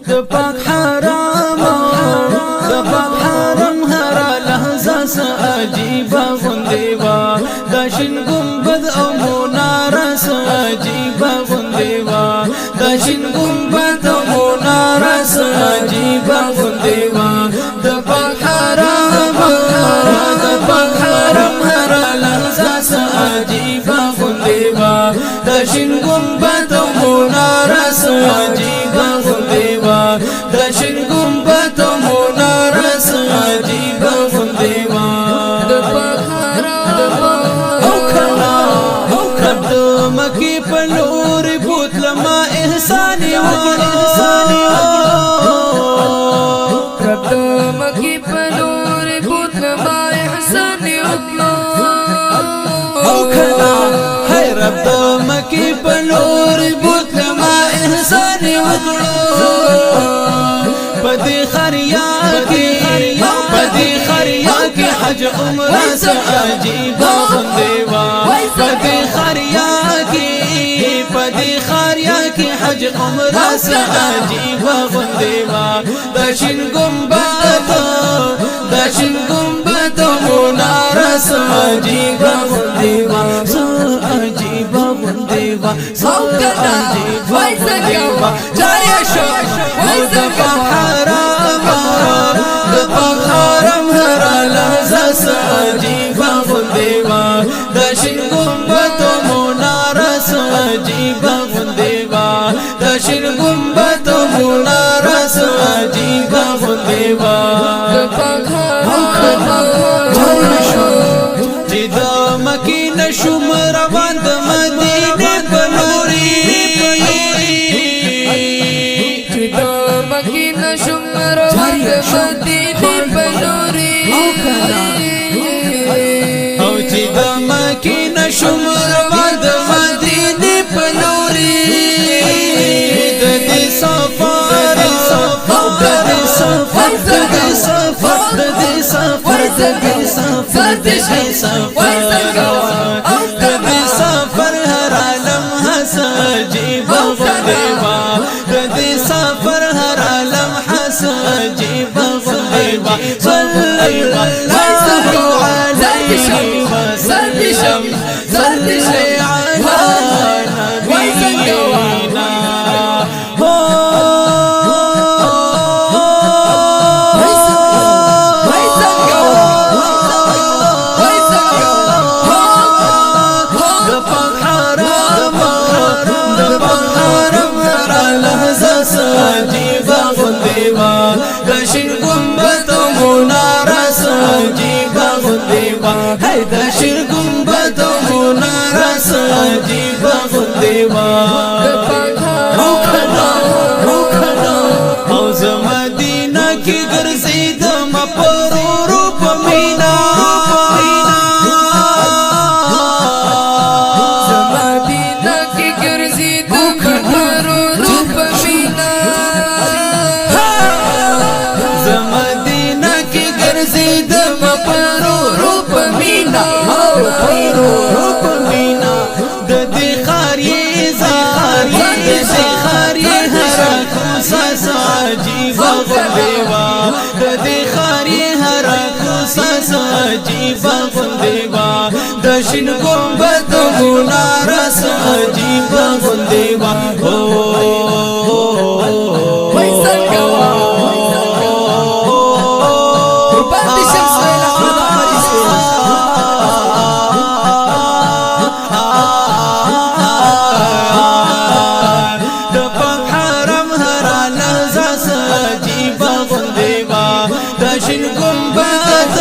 د پاک حرام د پاک حرم هر لحظه عجیب غوندې وا د شین ګمبد او مناره عجیب غوندې وا د شین ګمبد او مناره عجیب غوندې وا د پاک حرام د پاک حرم هر لحظه عجیب غوندې وا د شین ګمبد او مناره عجیب غوندې وا د شین ګمبد او مناره عجیب غوندې وا د پاک حرام او کلا او کد مکی په لور بوتل ما احسان رب مکی په لور بوتل ما احسان او کلا هی رب مکی په لور بوتل ما احسان پدی خریا کی پدی خریا کی حج عمرہ سے عجیب غوندې وا پدی خریا کی پدی خریا کی حج عمرہ سے عجیب غوندې وا د شین ګمبد مناره عجیب غوندې وا عجیب غوندې وا عجیب غوندې وا جاری شو د پاک حرام د پاک حرم هر لحظه عجیب غوندې وا د شین ګمبد مناره عجیب غوندې وا د شین ګمبد مناره عجیب غوندې وا د پاک چې د مکی نشم روان د مدینه په لوري چې د مکی نشم روان د مدینه په لوري او چې د مکی نشم روان د مدینه په لوري د دې سفر سفر هر عالم حس عجیب غوندې وا د دې سفر هر عالم حس عجیب غوندې وا صلی الله علیه وسلم صلی علی نبینا عجیب غوندې وا د شین ګمبد مناره عجیب غوندې وا هی د شین ګمبد مناره عجیب غوندې وا او زه مدینه کې ګرځېدم پرورو په مینا د دې خاري هر کوسه عجیب غوندې وا د دې خاري هر کوسه عجیب غوندې وا د شین ګمبد مناره عجیب غوندې وا شین ګمبد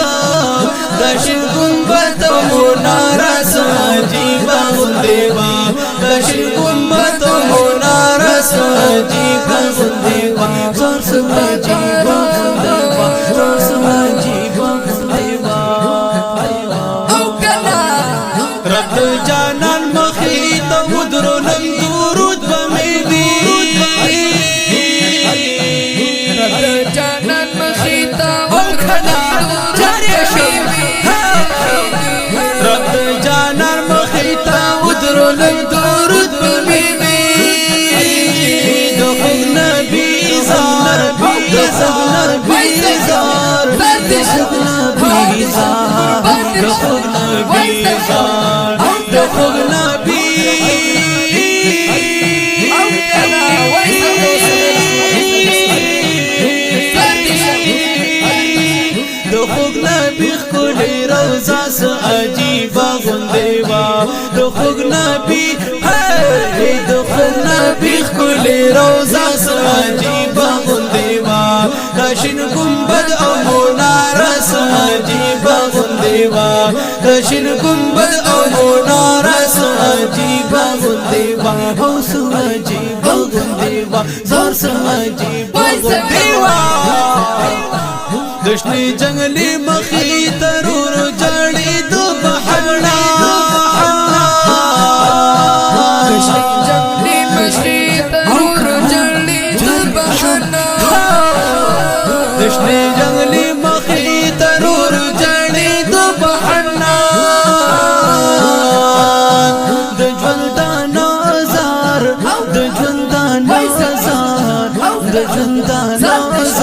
مناره عجیب غوندې وا د شین ګمبد مناره عجیب غوندې وا عجیب غوندې وا عجیب غوندې وا او کلا رب جانان مخې ته ودرولم درود به مې وي رب جانان مخې ته ودرولم رب جانان مخې ته ودرولم درود به مې وي د خوږ نبي دشین گنبد او مناره عجیب غندیوا دشین گنبد او مناره عجیب غندیوا او عجیب غندیوا زار عجیب غندیوا دشنی جنگلی مخی ترور جړی د بحرنا دشنی جنگلی مخی ترور جړی د بحرنا دشنی جنگلی مخی ترور جړی د بحرنا د ژوند نازار د ژوند نازار د ژوند نازار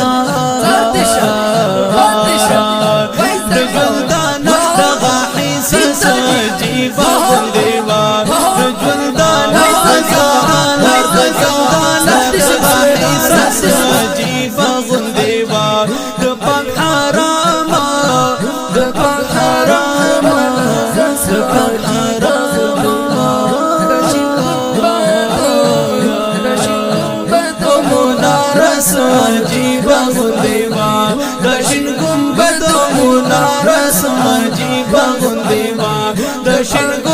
عجیب غندیوا دشین گنبد مناره عجیب غندیوا دشین